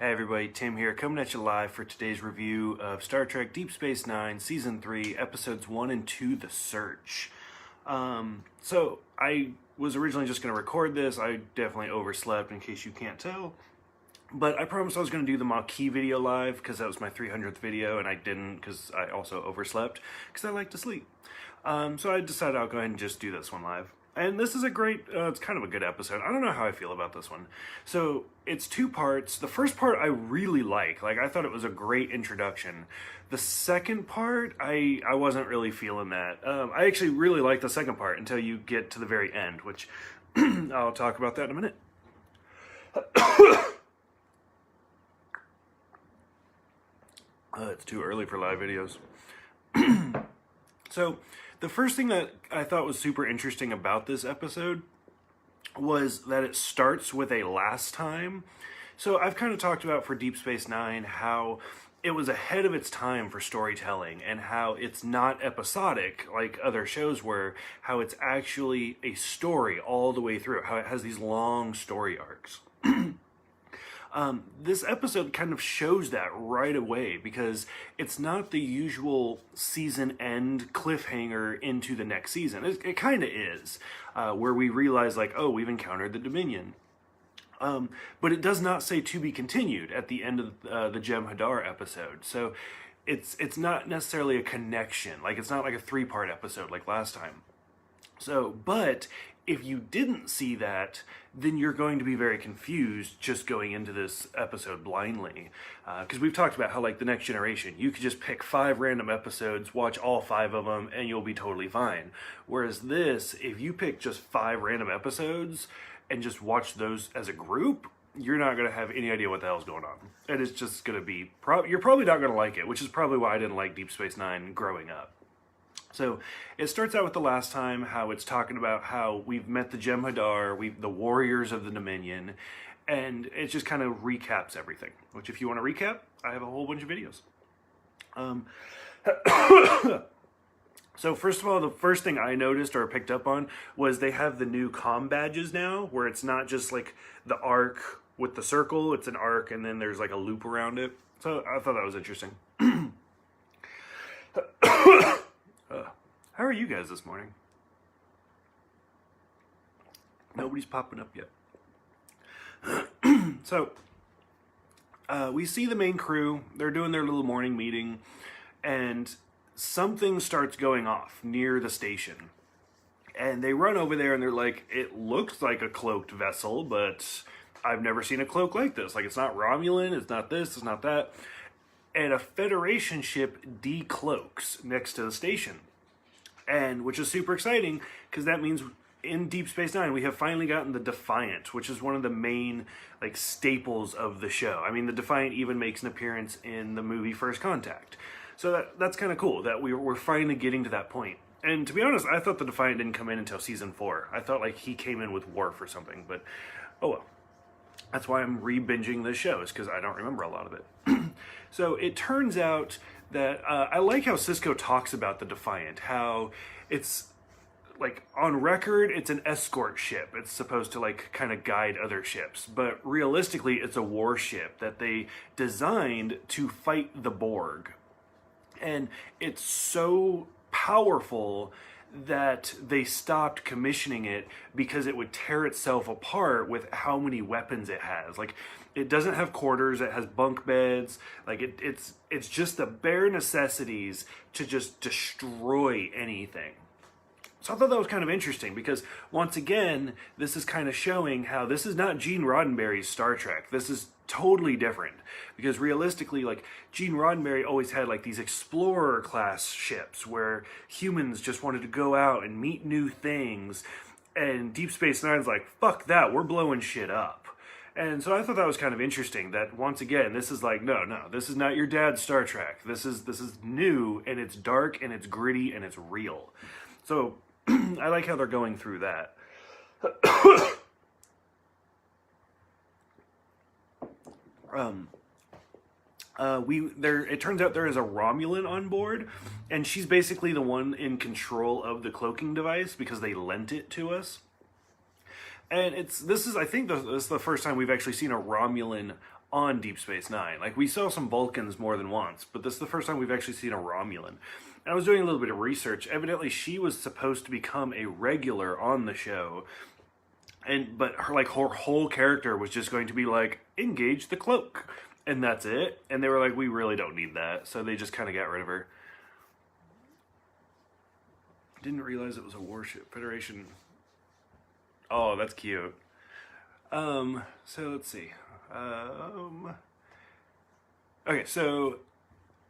Hey everybody, Tim here, coming at you live for today's review of Star Trek Deep Space Nine, Season 3, Episodes 1 and 2, The Search. So I was originally just going to record this. I definitely overslept, in case you can't tell. But I promised I was going to do the Maquis video live, because that was my 300th video, and I didn't, because I also overslept, because I like to sleep. So I decided I'll go ahead and just do this one live. And this is a great, it's kind of a good episode. I don't know how I feel about this one. So it's two parts. The first part I really like I thought it was a great introduction. The second part, I wasn't really feeling that. I actually really like the second part until you get to the very end, which I'll talk about that in a minute. It's too early for live videos. So the first thing that I thought was super interesting about this episode was that it starts with a last time. So I've kind of talked about for Deep Space Nine how it was ahead of its time for storytelling and how it's not episodic like other shows were, how it's actually a story all the way through, how it has these long story arcs. This episode kind of shows that right away because it's not the usual season end cliffhanger into the next season. It kind of is, where we realize oh, we've encountered the Dominion. But it does not say to be continued at the end of the Jem'Hadar episode. So it's not necessarily a connection. It's not like a 3-part episode like last time. So, but if you didn't see that, then you're going to be very confused just going into this episode blindly. Because we've talked about how, The Next Generation, you could just pick 5 random episodes, watch all 5 of them, and you'll be totally fine. Whereas this, if you pick just 5 random episodes and just watch those as a group, you're not going to have any idea what the hell's going on. And it's just going to be, you're probably not going to like it, which is probably why I didn't like Deep Space Nine growing up. So it starts out with the last time, how it's talking about how we've met the Jem'Hadar, the warriors of the Dominion, and it just kind of recaps everything. Which, if you want to recap, I have a whole bunch of videos. So first of all, the first thing I noticed or picked up on was they have the new comm badges now, where it's not just the arc with the circle, it's an arc and then there's a loop around it. So I thought that was interesting. How are you guys this morning? Nobody's popping up yet. So, we see the main crew. They're doing their little morning meeting, and something starts going off near the station. And they run over there, and they're like, it looks like a cloaked vessel, but I've never seen a cloak like this. It's not Romulan, it's not this, it's not that. And a Federation ship decloaks next to the station. And which is super exciting, because that means in Deep Space Nine, we have finally gotten the Defiant, which is one of the main staples of the show. I mean, the Defiant even makes an appearance in the movie First Contact. So that's kind of cool, that we're finally getting to that point. And to be honest, I thought the Defiant didn't come in until Season 4. I thought he came in with Worf or something, but oh well. That's why I'm re-binging this show, is because I don't remember a lot of it. So it turns out that I like how Sisko talks about the Defiant, how it's on record it's an escort ship. It's supposed to kind of guide other ships, but realistically it's a warship that they designed to fight the Borg. And it's so powerful that they stopped commissioning it because it would tear itself apart with how many weapons it has. It doesn't have quarters, it has bunk beds, it's just the bare necessities to just destroy anything. So I thought that was kind of interesting because, once again, this is kind of showing how this is not Gene Roddenberry's Star Trek. This is totally different. Because realistically, Gene Roddenberry always had these explorer-class ships where humans just wanted to go out and meet new things. And Deep Space Nine's fuck that, we're blowing shit up. And so I thought that was kind of interesting that, once again, this is no, this is not your dad's Star Trek. This is new, and it's dark, and it's gritty, and it's real. So I like how they're going through that. It turns out there is a Romulan on board, and she's basically the one in control of the cloaking device because they lent it to us. And I think this is the first time we've actually seen a Romulan on Deep Space Nine. Like, we saw some Vulcans more than once, but this is the first time we've actually seen a Romulan. And I was doing a little bit of research. Evidently, she was supposed to become a regular on the show, but her whole character was just going to be like, engage the cloak, and that's it. And they were like, we really don't need that, so they just kind of got rid of her. Didn't realize it was a warship. Federation. Oh, that's cute. So let's see. Okay, so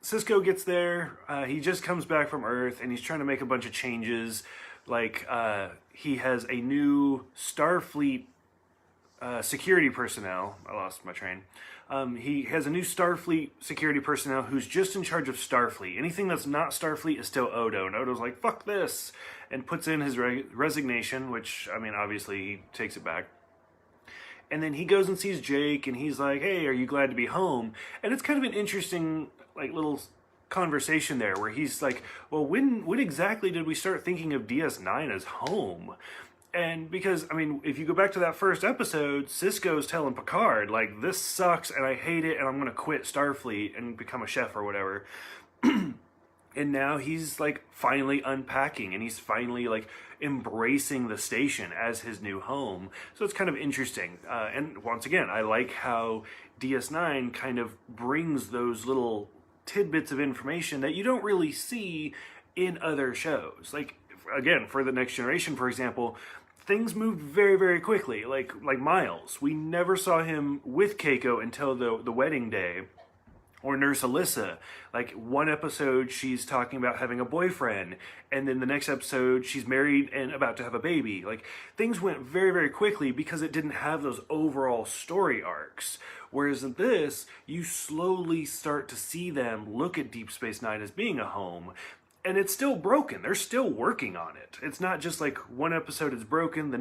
Sisko gets there. He just comes back from Earth, and he's trying to make a bunch of changes. Like, he has a new Starfleet security personnel. I lost my train. He has a new Starfleet security personnel who's just in charge of Starfleet. Anything that's not Starfleet is still Odo, and Odo's like, fuck this, and puts in his resignation, which, I mean, obviously he takes it back. And then he goes and sees Jake, and he's like, hey, are you glad to be home? And it's kind of an interesting, like, little conversation there, where he's like, well, when exactly did we start thinking of DS9 as home? And because, I mean, if you go back to that first episode, Sisko's telling Picard, like, this sucks, and I hate it, and I'm going to quit Starfleet and become a chef or whatever. And now he's, like, finally unpacking, and he's finally, like, embracing the station as his new home. So it's kind of interesting. And once again, I like how DS9 kind of brings those little tidbits of information that you don't really see in other shows. Like, again, for The Next Generation, for example, things moved very, very quickly. Like Miles. We never saw him with Keiko until the wedding day. Or Nurse Alyssa. Like, one episode she's talking about having a boyfriend, and then the next episode she's married and about to have a baby. Like, things went very, very quickly because it didn't have those overall story arcs. Whereas in this, you slowly start to see them look at Deep Space Nine as being a home. And it's still broken. They're still working on it. It's not just like one episode is broken, the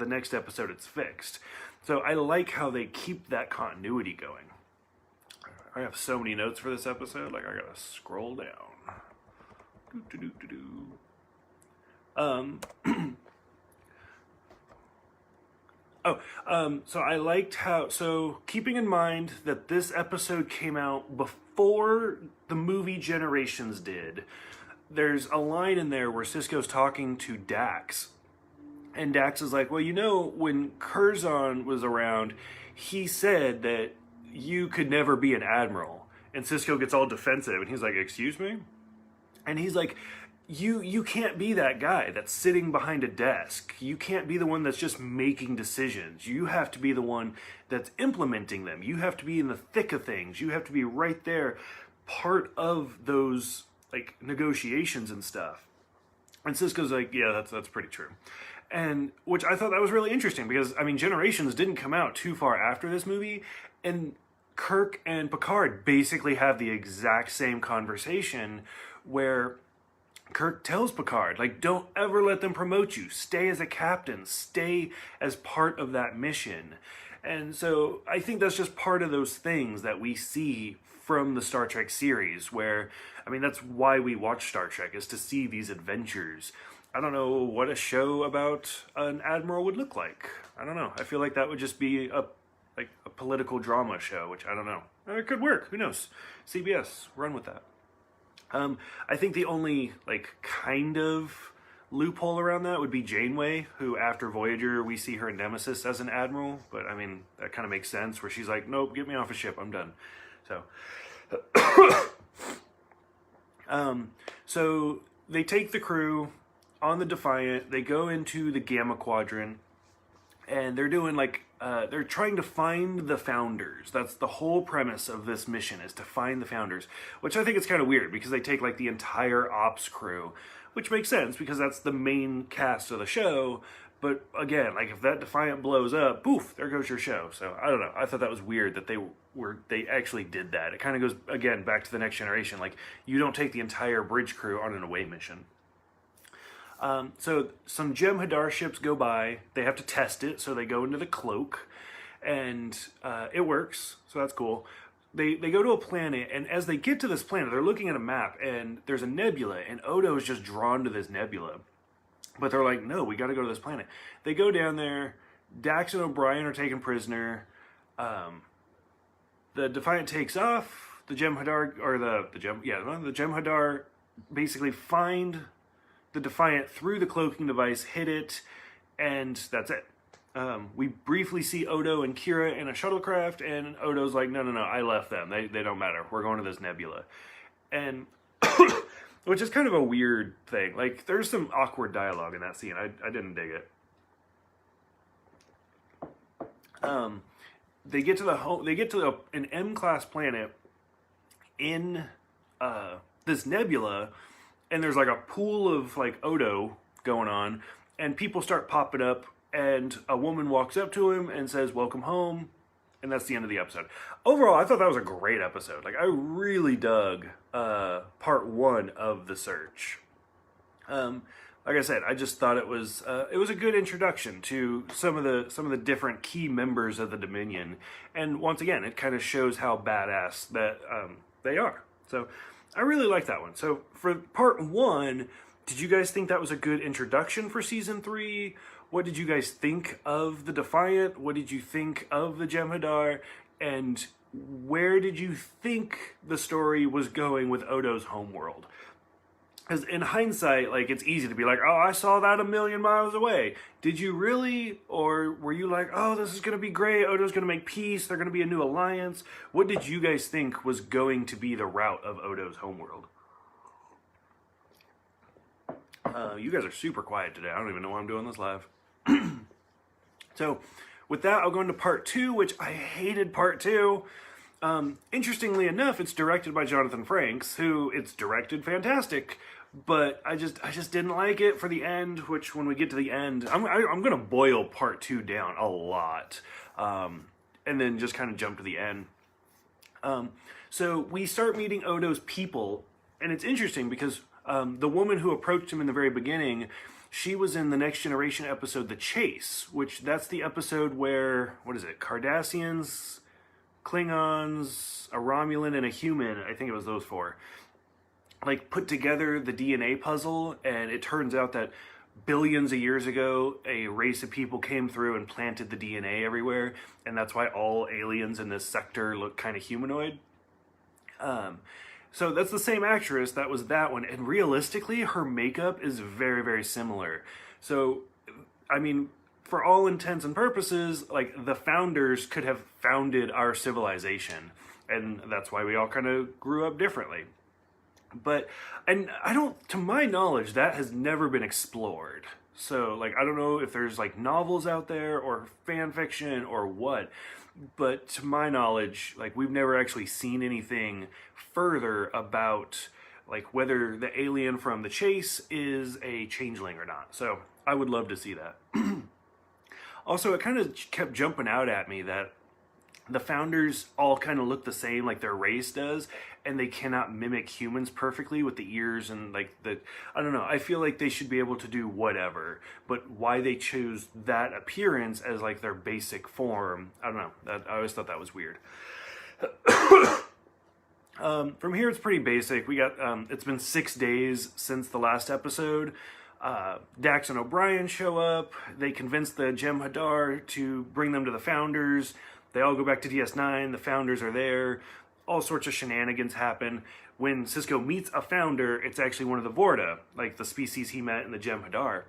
next episode it's fixed. So I like how they keep that continuity going. I have so many notes for this episode, like I gotta scroll down. So I liked how, so keeping in mind that this episode came out before the movie Generations did, there's a line in there where Sisko's talking to Dax. And Dax is like, well, you know, when Curzon was around, he said that you could never be an admiral. And Sisko gets all defensive, and he's like, excuse me? And he's like, you can't be that guy that's sitting behind a desk. You can't be the one that's just making decisions. You have to be the one that's implementing them. You have to be in the thick of things. You have to be right there, part of those, like, negotiations and stuff. And Sisko's like, yeah, that's pretty true. And which I thought that was really interesting because, I mean, Generations didn't come out too far after this movie, and Kirk and Picard basically have the exact same conversation where Kirk tells Picard, like, don't ever let them promote you. Stay as a captain. Stay as part of that mission. And so I think that's just part of those things that we see from the Star Trek series where, I mean, that's why we watch Star Trek, is to see these adventures. I don't know what a show about an admiral would look like. I don't know. I feel like that would just be a political drama show, which I don't know. It could work. Who knows? CBS, run with that. I think the only, like, kind of loophole around that would be Janeway, who after Voyager, we see her in Nemesis as an admiral. But, I mean, that kind of makes sense, where she's like, nope, get me off a ship. I'm done. So, so they take the crew on the Defiant. They go into the Gamma Quadrant, and they're doing, like, they're trying to find the Founders. That's the whole premise of this mission, is to find the Founders, which I think is kind of weird because they take, like, the entire ops crew, which makes sense because that's the main cast of the show. But again, like, if that Defiant blows up, poof, there goes your show. So I don't know. I thought that was weird that they actually did that. It kind of goes, again, back to The Next Generation. Like, you don't take the entire bridge crew on an away mission. So some Jem'Hadar ships go by. They have to test it, so they go into the cloak, and it works, so that's cool. They go to a planet, and as they get to this planet, they're looking at a map, and there's a nebula, and Odo is just drawn to this nebula. But they're like, no, we got to go to this planet. They go down there, Dax and O'Brien are taken prisoner. The Defiant takes off. The Jem'Hadar, or the Jem'Hadar basically find the Defiant through the cloaking device, hit it, and that's it. We briefly see Odo and Kira in a shuttlecraft, and Odo's like, no, I left them. They don't matter. We're going to this nebula. And, which is kind of a weird thing. Like, there's some awkward dialogue in that scene. I didn't dig it. They get to an M-class planet in this nebula, and there's like a pool of like Odo going on, and people start popping up, and a woman walks up to him and says, "Welcome home," and that's the end of the episode. Overall, I thought that was a great episode. Like, I really dug part 1 of The Search. Like I said, I just thought it was a good introduction to some of the different key members of the Dominion, and once again, it kind of shows how badass that they are. So I really like that one. So for part 1, did you guys think that was a good introduction for season 3? What did you guys think of the Defiant? What did you think of the Jem'Hadar? And where did you think the story was going with Odo's homeworld? Because in hindsight, like, it's easy to be like, oh, I saw that a million miles away. Did you really? Or were you like, oh, this is going to be great. Odo's going to make peace. They're going to be a new alliance. What did you guys think was going to be the route of Odo's homeworld? You guys are super quiet today. I don't even know why I'm doing this live. So with that, I'll go into part 2, which I hated part 2. Interestingly enough, it's directed by Jonathan Frakes, who it's directed fantastic, but I just didn't like it for the end, which when we get to the end, I'm going to boil part 2 down a lot, and then just kind of jump to the end. So we start meeting Odo's people, and it's interesting because the woman who approached him in the very beginning, she was in the Next Generation episode, The Chase, which that's the episode where, what is it, Cardassians, Klingons, a Romulan, and a human, I think it was those 4, like, put together the DNA puzzle, and it turns out that billions of years ago, a race of people came through and planted the DNA everywhere, and that's why all aliens in this sector look kind of humanoid. So that's the same actress that was that one, and realistically, her makeup is very, very similar. So, I mean, for all intents and purposes, like, the founders could have founded our civilization, and that's why we all kind of grew up differently. But, and I don't, to my knowledge, that has never been explored. So, like, I don't know if there's, like, novels out there, or fan fiction, or what, but to my knowledge, like, we've never actually seen anything further about, like, whether the alien from The Chase is a changeling or not. So, I would love to see that. Also, it kind of kept jumping out at me that the founders all kind of look the same, like their race does, and they cannot mimic humans perfectly with the ears and, like, I don't know, I feel like they should be able to do whatever, but why they choose that appearance as, like, their basic form, I don't know, I always thought that was weird. From here, it's pretty basic. We got, it's been 6 days since the last episode. Dax and O'Brien show up. They convince the Jem'Hadar to bring them to the founders. They all go back to DS9. The founders are there. All sorts of shenanigans happen. When Sisko meets a founder, it's actually one of the Vorta, like the species he met in the Jem'Hadar.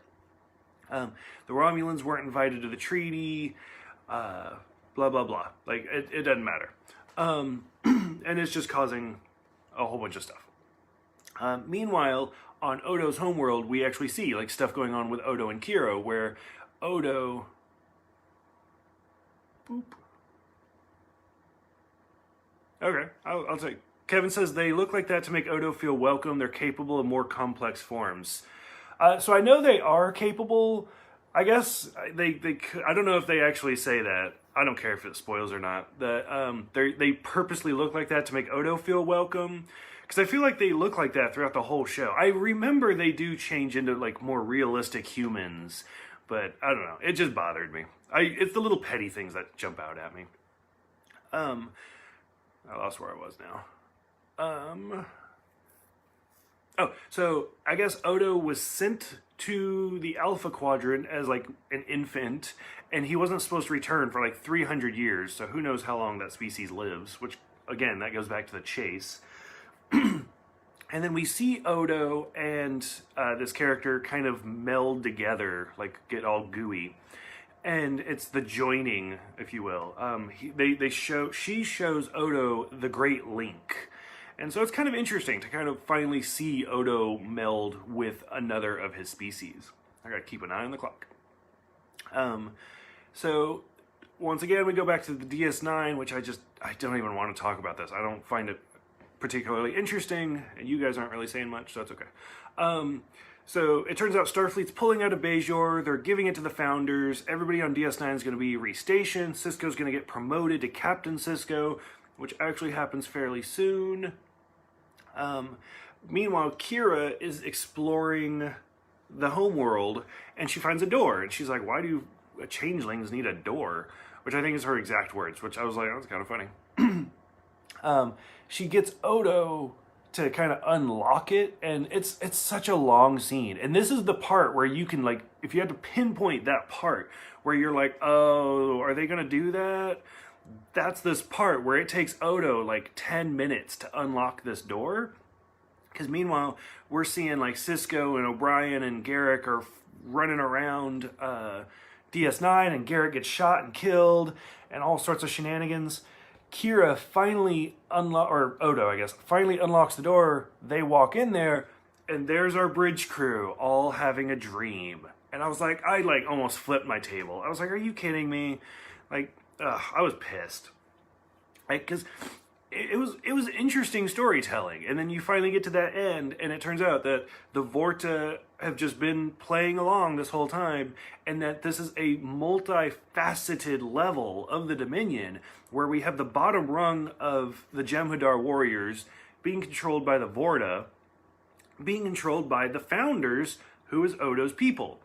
The Romulans weren't invited to the treaty. Blah, blah, blah. Like, it doesn't matter. And it's just causing a whole bunch of stuff. Meanwhile, on Odo's homeworld, we actually see, like, stuff going on with Odo and Kira, where Odo... Boop. Okay, I'll take... Kevin says they look like that to make Odo feel welcome. They're capable of more complex forms. So I know they are capable. I guess they I don't know if they actually say that. I don't care if it spoils or not. That they purposely look like that to make Odo feel welcome. Because I feel like they look like that throughout the whole show. I remember they do change into, like, more realistic humans. But I don't know. It just bothered me. It's the little petty things that jump out at me. I lost where I was now. Oh, so I guess Odo was sent to the Alpha Quadrant as like an infant, and he wasn't supposed to return for like 300 years, so who knows how long that species lives, which, again, that goes back to the chase. And then we see Odo and this character kind of meld together, like get all gooey. And it's the joining, if you will. She shows Odo the Great Link. And so it's kind of interesting to kind of finally see Odo meld with another of his species. I gotta keep an eye on the clock. So once again, we go back to the DS9, which I don't even want to talk about this. I don't find it particularly interesting, and you guys aren't really saying much, so that's okay. So it turns out Starfleet's pulling out of Bajor. They're giving it to the Founders. Everybody on DS9 is going to be restationed. Sisko's going to get promoted to Captain Sisko, which actually happens fairly soon. Meanwhile, Kira is exploring the homeworld, and she finds a door, and she's like, why do changelings need a door? Which I think is her exact words, which I was like, oh, that's kind of funny. She gets Odo to kind of unlock it, and it's such a long scene. And this is the part where you can, like, if you had to pinpoint that part where you're like, oh, are they gonna do that? That's this part where it takes Odo like 10 minutes to unlock this door. Because meanwhile, we're seeing like Sisko and O'Brien and Garrick are running around DS9, and Garrick gets shot and killed, and all sorts of shenanigans. Kira finally Odo, I guess, finally unlocks the door. They walk in there, and there's our bridge crew all having a dream. And I was like, I like almost flipped my table. I was like, are you kidding me? Like, I was pissed. Like, because it was interesting storytelling. And then you finally get to that end, and it turns out that the Vorta have just been playing along this whole time, and that this is a multifaceted level of the Dominion, where we have the bottom rung of the Jem'Hadar warriors being controlled by the Vorta, being controlled by the Founders, who is Odo's people.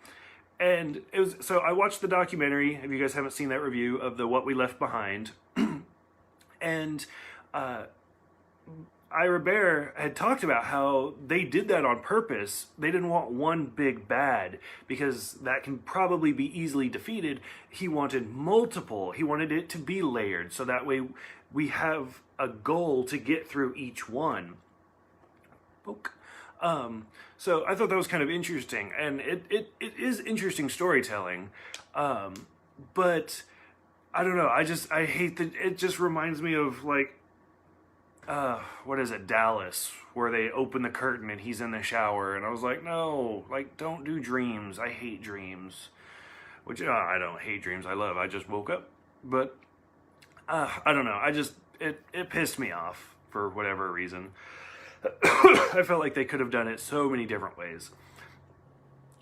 And it was, so I watched the documentary, if you guys haven't seen that review of the What We Left Behind, and Ira Bear had talked about how they did that on purpose. They didn't want one big bad, because that can probably be easily defeated. He wanted multiple. He wanted it to be layered, so that way we have a goal to get through each one. So I thought that was kind of interesting, and it is interesting storytelling, but I don't know, I hate that it just reminds me of like, what is it, Dallas, where they open the curtain and he's in the shower, and I was like, no, like, don't do dreams. I hate dreams. Which, I don't hate dreams, I just woke up. But, I don't know, it pissed me off for whatever reason. I felt like they could have done it so many different ways.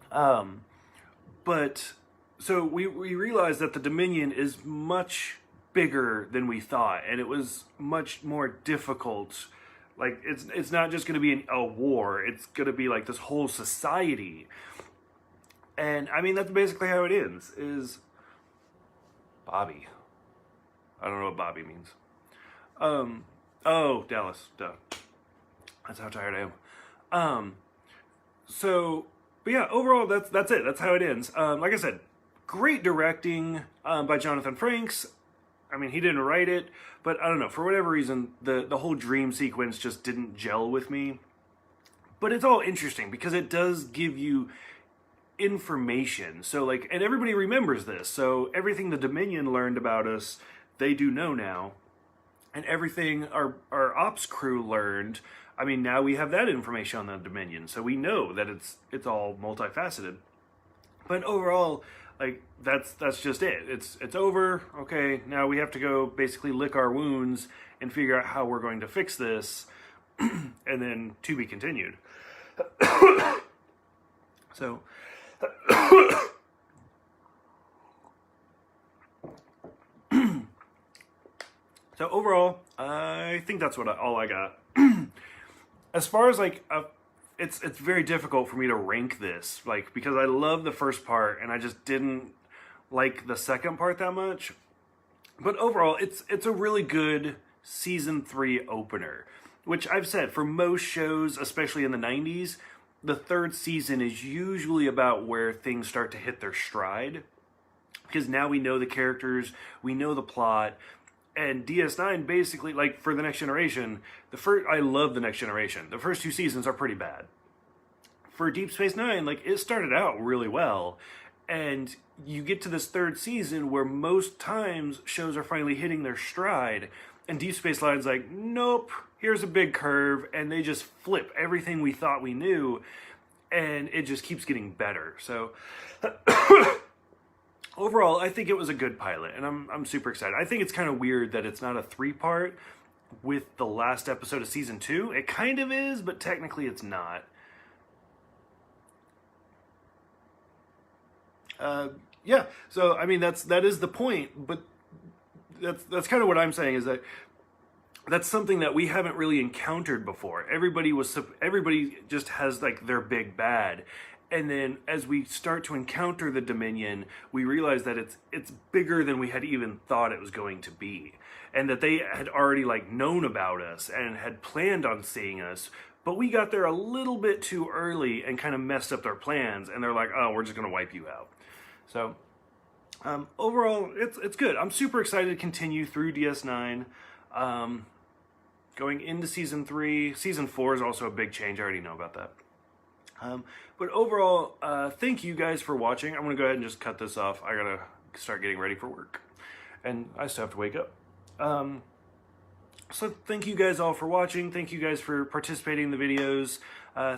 But, so we realized that the Dominion is much bigger than we thought, and it was much more difficult. Like, it's not just going to be a war, it's going to be like this whole society. And I mean, that's basically how it ends, is Bobby. I don't know what Bobby means. Oh, Dallas, duh. That's how tired I am. So, but yeah, overall, that's it. That's how it ends. Like I said, great directing by Jonathan Frakes. I mean, he didn't write it, but I don't know, for whatever reason, the whole dream sequence just didn't gel with me. But it's all interesting, because it does give you information. So, like, and everybody remembers this. So everything the Dominion learned about us, they do know now. And everything our ops crew learned, I mean, now we have that information on the Dominion, so we know that it's all multifaceted. But overall, like, that's just it. It's over. Okay, now we have to go basically lick our wounds and figure out how we're going to fix this, and then to be continued. So, so overall, I think that's all I got. As far as like, it's very difficult for me to rank this, like, because I love the first part and I just didn't like the second part that much. But overall, it's a really good season 3 opener, which I've said for most shows, especially in the 90s, the third season is usually about where things start to hit their stride, because now we know the characters, we know the plot, and DS9 basically, like for the Next Generation, I love the Next Generation. The first two seasons are pretty bad. For Deep Space Nine, like it started out really well, and you get to this third season where most times shows are finally hitting their stride, and Deep Space Nine's like, nope, here's a big curve, and they just flip everything we thought we knew, and it just keeps getting better. So overall, I think it was a good pilot, and I'm super excited. I think it's kind of weird that it's not a 3-part with the last episode of season 2. It kind of is, but technically it's not. Yeah, so I mean that is the point, but that's kind of what I'm saying, is that that's something that we haven't really encountered before. Everybody just has like their big bad, and then as we start to encounter the Dominion, we realize that it's bigger than we had even thought it was going to be, and that they had already like known about us and had planned on seeing us. But we got there a little bit too early and kind of messed up their plans, and they're like, oh, we're just going to wipe you out. So overall, it's good. I'm super excited to continue through DS9. Going into Season 3. Season 4 is also a big change. I already know about that. But overall, thank you guys for watching. I'm going to go ahead and just cut this off. I got to start getting ready for work. And I still have to wake up. So thank you guys all for watching. Thank you guys for participating in the videos.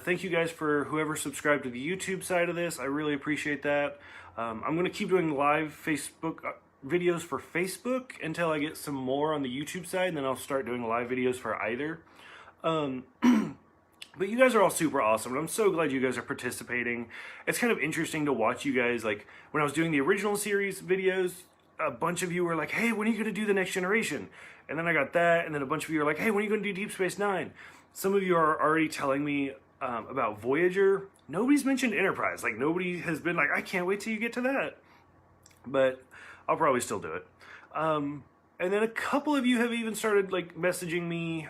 Thank you guys for whoever subscribed to the YouTube side of this. I really appreciate that. I'm going to keep doing live Facebook videos for Facebook until I get some more on the YouTube side, and then I'll start doing live videos for either. But you guys are all super awesome, and I'm so glad you guys are participating. It's kind of interesting to watch you guys. Like, when I was doing the original series videos, a bunch of you were like, hey, when are you going to do the Next Generation? And then I got that, and then a bunch of you are like, hey, when are you going to do Deep Space Nine? Some of you are already telling me about Voyager. Nobody's mentioned Enterprise. Like, nobody has been like, I can't wait till you get to that. But I'll probably still do it. And then a couple of you have even started like messaging me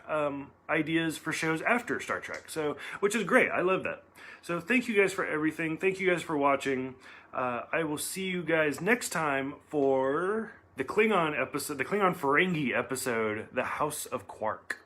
ideas for shows after Star Trek. So, which is great. I love that. So thank you guys for everything. Thank you guys for watching. I will see you guys next time for the Klingon episode, the Klingon Ferengi episode, The House of Quark.